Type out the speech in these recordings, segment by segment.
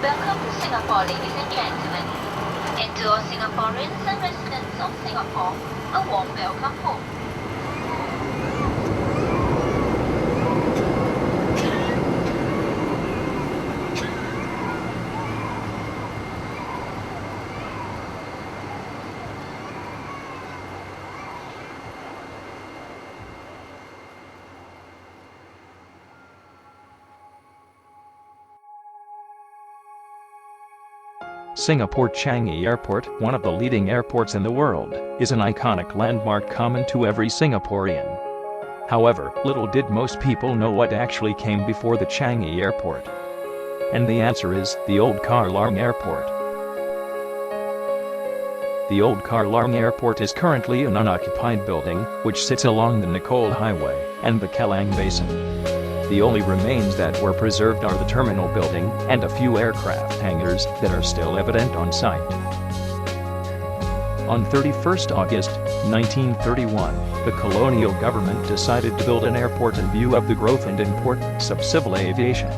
Welcome to Singapore, ladies and gentlemen. And to all Singaporeans and residents of Singapore, a warm welcome home. Singapore Changi Airport, one of the leading airports in the world, is an iconic landmark common to every Singaporean. However, little did most people know what actually came before the Changi Airport. And the answer is the Old Kallang Airport. The Old Kallang Airport is currently an unoccupied building, which sits along the Nicole Highway and the Kallang Basin. The only remains that were preserved are the terminal building and a few aircraft hangars that are still evident on site. On 31st August, 1931, the colonial government decided to build an airport in view of the growth and importance of civil aviation.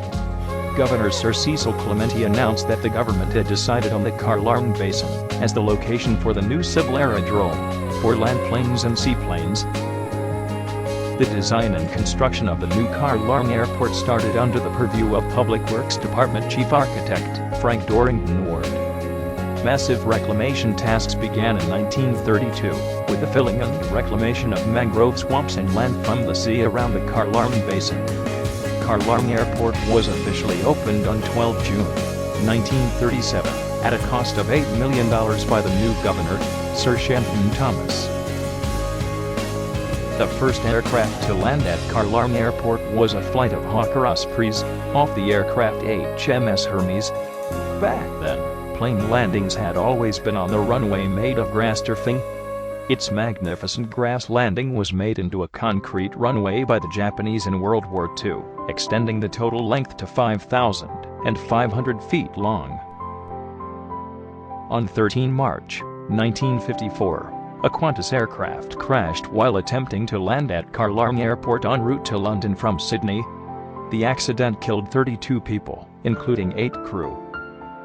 Governor Sir Cecil Clementi announced that the government had decided on the Kallang Basin as the location for the new civil aerodrome for land planes and seaplanes. The design and construction of the new Kallang Airport started under the purview of Public Works Department Chief Architect Frank Dorrington Ward. Massive reclamation tasks began in 1932, with the filling and reclamation of mangrove swamps and land from the sea around the Kallang Basin. Kallang Airport was officially opened on 12 June, 1937, at a cost of $8 million by the new governor, Sir Jonathan Thomas. The first aircraft to land at Kallang Airport was a flight of Hawker Ospreys off the aircraft HMS Hermes. Back then, plane landings had always been on the runway made of grass turfing. Its magnificent grass landing was made into a concrete runway by the Japanese in World War II, extending the total length to 5,500 feet long. On 13 March, 1954, a Qantas aircraft crashed while attempting to land at Kallang Airport en route to London from Sydney. The accident killed 32 people, including 8 crew.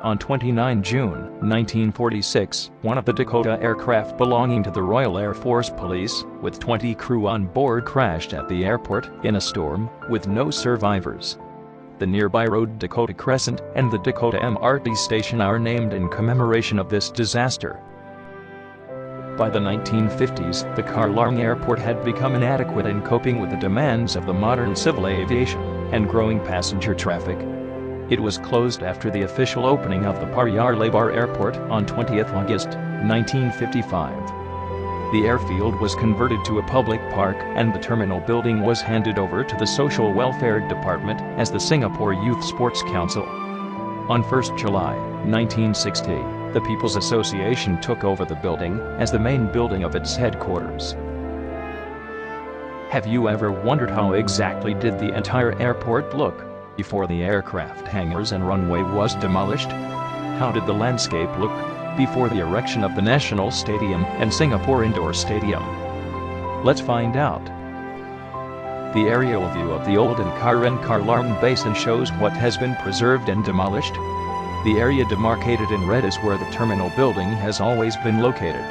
On 29 June, 1946, one of the Dakota aircraft belonging to the Royal Air Force Police, with 20 crew on board, crashed at the airport in a storm, with no survivors. The nearby road Dakota Crescent and the Dakota MRT station are named in commemoration of this disaster. By the 1950s, the Kallang Airport had become inadequate in coping with the demands of the modern civil aviation and growing passenger traffic. It was closed after the official opening of the Paya Lebar Airport on 20th August, 1955. The airfield was converted to a public park and the terminal building was handed over to the Social Welfare Department as the Singapore Youth Sports Council. On 1st July, 1960, the People's Association took over the building as the main building of its headquarters. Have you ever wondered how exactly did the entire airport look before the aircraft hangars and runway was demolished? How did the landscape look before the erection of the National Stadium and Singapore Indoor Stadium? Let's find out. The aerial view of the old and current Kallang Basin shows what has been preserved and demolished. The area demarcated in red is where the terminal building has always been located.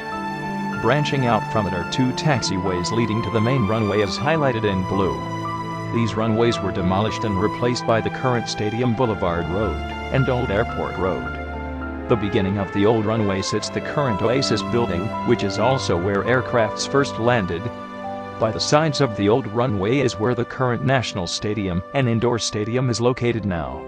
Branching out from it are 2 taxiways leading to the main runway as highlighted in blue. These runways were demolished and replaced by the current Stadium Boulevard Road and Old Airport Road. The beginning of the old runway sits the current Oasis building, which is also where aircrafts first landed. By the sides of the old runway is where the current National Stadium and Indoor Stadium is located now.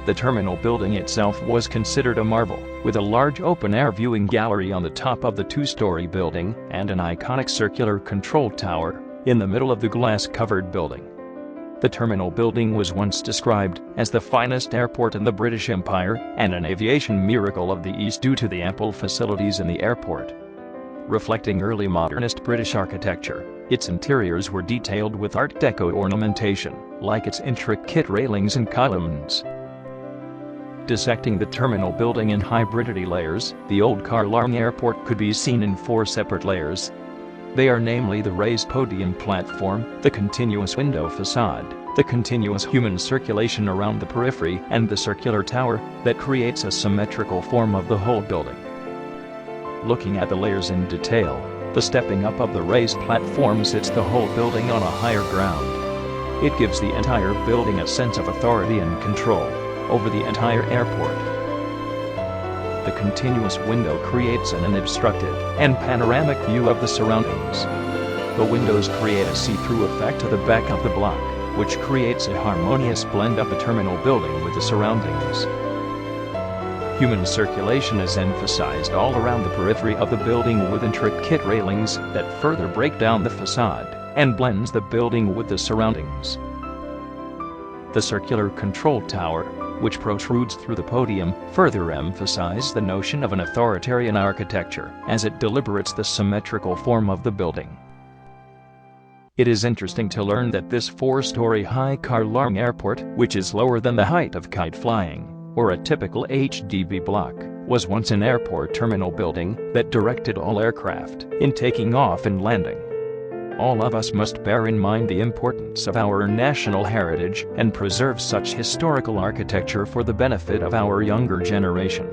The terminal building itself was considered a marvel, with a large open-air viewing gallery on the top of the 2-story building and an iconic circular control tower in the middle of the glass-covered building. The terminal building was once described as the finest airport in the British Empire and an aviation miracle of the East due to the ample facilities in the airport. Reflecting early modernist British architecture, its interiors were detailed with Art Deco ornamentation, like its intricate railings and columns. Dissecting the terminal building in hybridity layers, the Old Kallang Airport could be seen in 4 separate layers. They are namely the raised podium platform, the continuous window facade, the continuous human circulation around the periphery, and the circular tower that creates a symmetrical form of the whole building. Looking at the layers in detail, the stepping up of the raised platform sits the whole building on a higher ground. It gives the entire building a sense of authority and control over the entire airport. The continuous window creates an unobstructed and panoramic view of the surroundings. The windows create a see-through effect to the back of the block, which creates a harmonious blend of the terminal building with the surroundings. Human circulation is emphasized all around the periphery of the building with intricate railings that further break down the facade and blends the building with the surroundings. The circular control tower, which protrudes through the podium, further emphasizes the notion of an authoritarian architecture as it deliberates the symmetrical form of the building. It is interesting to learn that this 4-story high Kallang Airport, which is lower than the height of kite-flying, or a typical HDB block, was once an airport terminal building that directed all aircraft in taking off and landing. All of us must bear in mind the importance of our national heritage and preserve such historical architecture for the benefit of our younger generation.